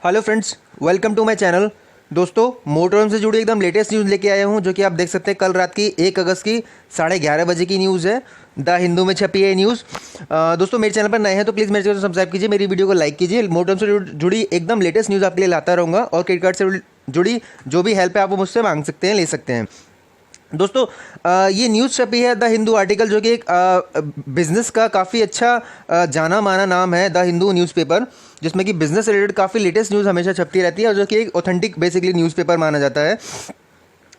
Hello friends, welcome to my channel. दोस्तों, मोटरम से जुड़ी एकदम लेटेस्ट न्यूज़ लेके आया हूँ, जो कि आप देख सकते हैं कल रात की 1 अगस्त की 11:30 बजे की न्यूज़ है। द हिंदू में छपी है न्यूज़। दोस्तों, मेरे चैनल पर नए हैं तो प्लीज़ मेरे चैनल को सब्सक्राइब कीजिए, मेरी वीडियो को लाइक कीजिए। मोटरम से जुड़ी एकदम लेटेस्ट न्यूज़ आपके लिए लाता रहूँगा, और क्रेडिट कार्ड से जुड़ी जो भी हेल्प है आप वो मुझसे मांग सकते हैं, ले सकते हैं। दोस्तों, ये न्यूज़ छपी है द हिंदू आर्टिकल, जो कि एक बिज़नेस का काफ़ी अच्छा जाना माना नाम है, द हिंदू न्यूज़पेपर, जिसमें कि बिज़नेस से रिलेटेड काफ़ी लेटेस्ट न्यूज़ हमेशा छपती रहती है, और जो कि एक ऑथेंटिक बेसिकली न्यूज़पेपर माना जाता है।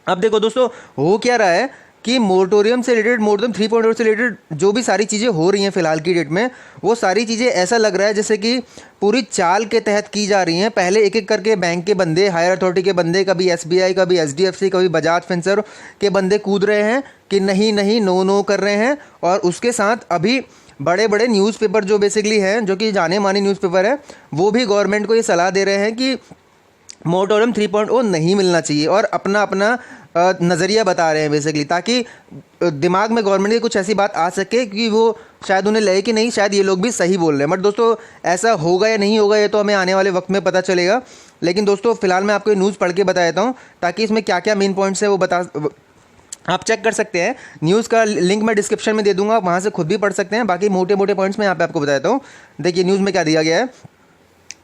अब देखो दोस्तों, हो क्या रहा है कि मोरेटोरियम से रिलेटेड, मोरेटोरियम 3.0 से रिलेटेड जो भी सारी चीज़ें हो रही हैं फिलहाल की डेट में, वो सारी चीज़ें ऐसा लग रहा है जैसे कि पूरी चाल के तहत की जा रही हैं। पहले एक एक करके बैंक के बंदे, हायर अथॉरिटी के बंदे, कभी एसबीआई, कभी एचडीएफसी, कभी बजाज फिनसर्व के बंदे कूद रहे हैं कि नहीं नहीं, नो नो कर रहे हैं। और उसके साथ अभी बड़े बड़े न्यूज़पेपर जो बेसिकली हैं, जो कि जाने माने न्यूज़पेपर है, वो भी गवर्नमेंट को ये सलाह दे रहे हैं कि मोरेटोरियम 3.0 नहीं मिलना चाहिए, और अपना अपना नज़रिया बता रहे हैं बेसिकली, ताकि दिमाग में गवर्नमेंट की कुछ ऐसी बात आ सके कि वो शायद उन्हें लगे कि नहीं, शायद ये लोग भी सही बोल रहे हैं। बट दोस्तों, ऐसा होगा या नहीं होगा ये तो हमें आने वाले वक्त में पता चलेगा। लेकिन दोस्तों, फिलहाल मैं आपको न्यूज़ पढ़ के बता देता हूँ, ताकि इसमें क्या क्या मेन पॉइंट्स है वो आप चेक कर सकते हैं। न्यूज़ का लिंक मैं डिस्क्रिप्शन में दे दूंगा, आप वहाँ से खुद भी पढ़ सकते हैं। बाकी मोटे मोटे पॉइंट्स मैं यहाँ पे आपको बता देता हूँ। देखिए न्यूज़ में क्या दिया गया है।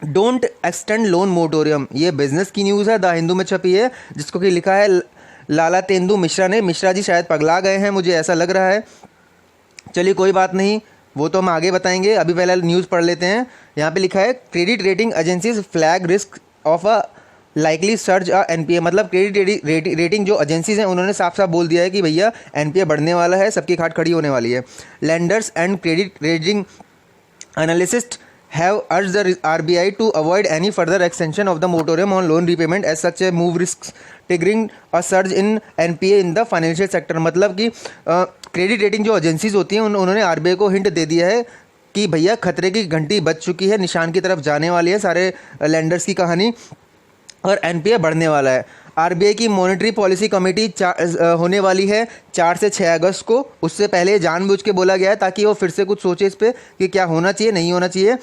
डोंट एक्सटेंड लोन मोरेटोरियम, ये बिजनेस की न्यूज़ है, द हिंदू में छपी है, जिसको कि लिखा है लाला तेंदु मिश्रा ने। मिश्रा जी शायद पगला गए हैं, मुझे ऐसा लग रहा है। चलिए कोई बात नहीं, वो तो हम आगे बताएंगे, अभी पहले न्यूज़ पढ़ लेते हैं। यहाँ पे लिखा है credit rating agencies flag risk of a likely surge NPA. मतलब क्रेडिट रेटिंग जो एजेंसीज हैं उन्होंने साफ साफ बोल दिया है कि भैया एनपीए बढ़ने वाला है, सबकी खाट खड़ी होने वाली है। Lenders and credit rating analyst have urged the RBI to avoid any further extension of the moratorium on loan repayment as such a move risks triggering a surge in NPA in the financial sector। मतलब कि credit rating जो agencies होती हैं उन्होंने RBI को hint दे दिया है कि भैया खतरे की घंटी बज चुकी है, निशान की तरफ जाने वाली है सारे लैंडर्स की कहानी, और एनपीए बढ़ने वाला है। आरबीआई की मॉनेटरी पॉलिसी कमेटी होने वाली है 4 से 6 अगस्त को। उससे पहले जानबूझ के बोला गया है ताकि वो फिर से कुछ सोचे इस पर कि क्या होना चाहिए, नहीं होना चाहिए।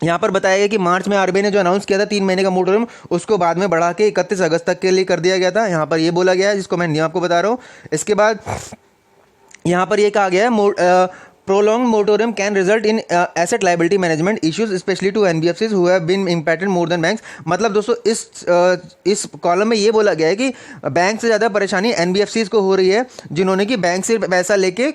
यहाँ पर बताया गया कि मार्च में आरबीआई ने जो अनाउंस किया था 3 महीने का मोरेटोरियम, उसको बाद में बढ़ा के 31 अगस्त तक के लिए कर दिया गया था। यहाँ पर ये बोला गया है, जिसको मैं नहीं आपको बता रहा हूँ। इसके बाद यहाँ पर ये कहा गया है prolonged moratorium can result in asset liability management issues especially to NBFCs who have been impacted more than banks। मतलब दोस्तों, इस कॉलम में ये बोला गया है कि बैंक से ज़्यादा परेशानी NBFCs को हो रही है, जिन्होंने कि बैंक से पैसा लेके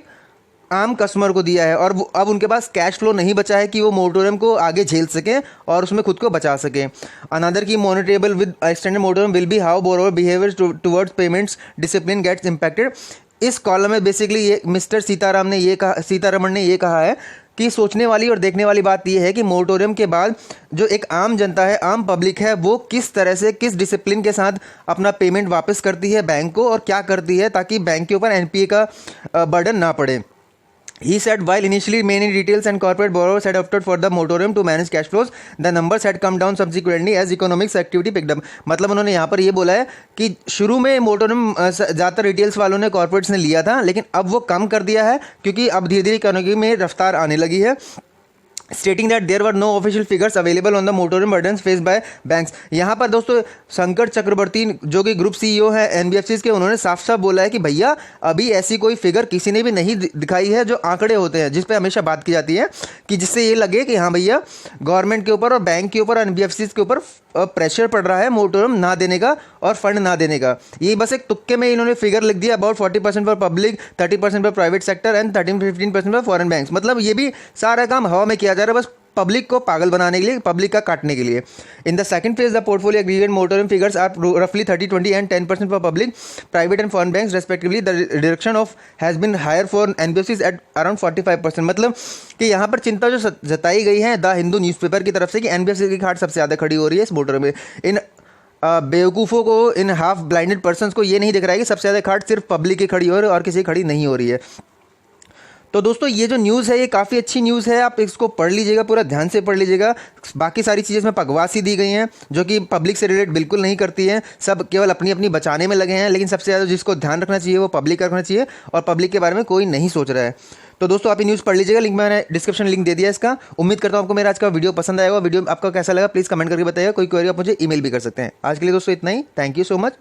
आम कस्टमर को दिया है, और अब उनके पास कैश फ्लो नहीं बचा है कि वो मोरेटोरियम को आगे झेल सकें और उसमें खुद को बचा सकें। Another key monitorable with extended moratorium will be how borrower behaviour towards payments discipline gets impacted. इस कॉलम में बेसिकली ये मिस्टर सीतारमण ने ये कहा है कि सोचने वाली और देखने वाली बात यह है कि मोरेटोरियम के बाद जो एक आम जनता है, आम पब्लिक है, वो किस तरह से, किस डिसिप्लिन के साथ अपना पेमेंट वापस करती है बैंक को, और क्या करती है ताकि बैंक के ऊपर एनपीए का बर्डन ना पड़े। He said while initially many retails and corporate borrowers had opted for the moratorium to manage cash flows, the numbers had come down subsequently as economic activity picked up। मतलब उन्होंने यहाँ पर ये बोला है कि शुरू में मोरेटोरियम ज़्यादातर रिटेल्स वालों ने, कॉर्पोरेट्स ने लिया था, लेकिन अब वो कम कर दिया है क्योंकि अब धीरे धीरे इकोनॉमी में रफ्तार आने लगी है। Stating that there were no official figures available on the moratorium burdens faced by banks. यहाँ पर दोस्तों शंकर चक्रवर्ती, जो कि ग्रुप सीईओ है एनबीएफसीज के, उन्होंने साफ साफ बोला है कि भैया अभी ऐसी कोई फिगर किसी ने भी नहीं दिखाई है, जो आंकड़े होते हैं जिस पे हमेशा बात की जाती है कि जिससे ये लगे कि हाँ भैया गवर्नमेंट के ऊपर और बैंक के ऊपर, एनबीएफसीज के ऊपर प्रेशर पड़ रहा है मोरेटोरियम ना देने का और फंड ना देने का। ये बस एक तुक्के में इन्होंने फिगर लिख दिया, about 40% for public, 30% for private sector and 13-15% for foreign banks. मतलब ये भी सारा काम हवा में किया जा रहा है, बस पब्लिक को पागल बनाने के लिए, पब्लिक का काटने के लिए। In the second phase the portfolio aggregate moratorium figures are रफली 30-20 and 10% for public, private and foreign banks respectively. The deduction of has been higher for NBFCs at around 45%। मतलब कि यहाँ पर चिंता जो जताई गई है द हिंदू न्यूज़पेपर की तरफ से कि एनबीएफसी की खाट सबसे ज़्यादा खड़ी हो रही है इस मोरेटोरियम में। इन बेवकूफ़ों को, इन हाफ ब्लाइंडेड पर्सनस को ये नहीं दिख रहा है कि सबसे ज़्यादा खाट सिर्फ पब्लिक की खड़ी हो रही है और किसी की खड़ी नहीं हो रही है। तो दोस्तों, ये जो न्यूज़ है ये काफ़ी अच्छी न्यूज़ है, आप इसको पढ़ लीजिएगा, पूरा ध्यान से पढ़ लीजिएगा। बाकी सारी चीज़ें इसमें बकवास ही दी गई हैं, जो कि पब्लिक से रिलेट बिल्कुल नहीं करती हैं। सब केवल अपनी अपनी बचाने में लगे हैं, लेकिन सबसे ज़्यादा जिसको ध्यान रखना चाहिए वो पब्लिक का रखना चाहिए, और पब्लिक के बारे में कोई नहीं सोच रहा है। तो दोस्तों आप ये न्यूज़ पढ़ लीजिएगा, लिंक मैंने डिस्क्रिप्शन लिंक दे दिया इसका। उम्मीद करता हूँ आपको मेरा आज का वीडियो पसंद आएगा। वीडियो आपका कैसा लगा प्लीज़ कमेंट करके बताइएगा। कोई क्वेरी आप मुझे ईमेल भी कर सकते हैं। आज के लिए दोस्तों इतना ही। Thank you so much.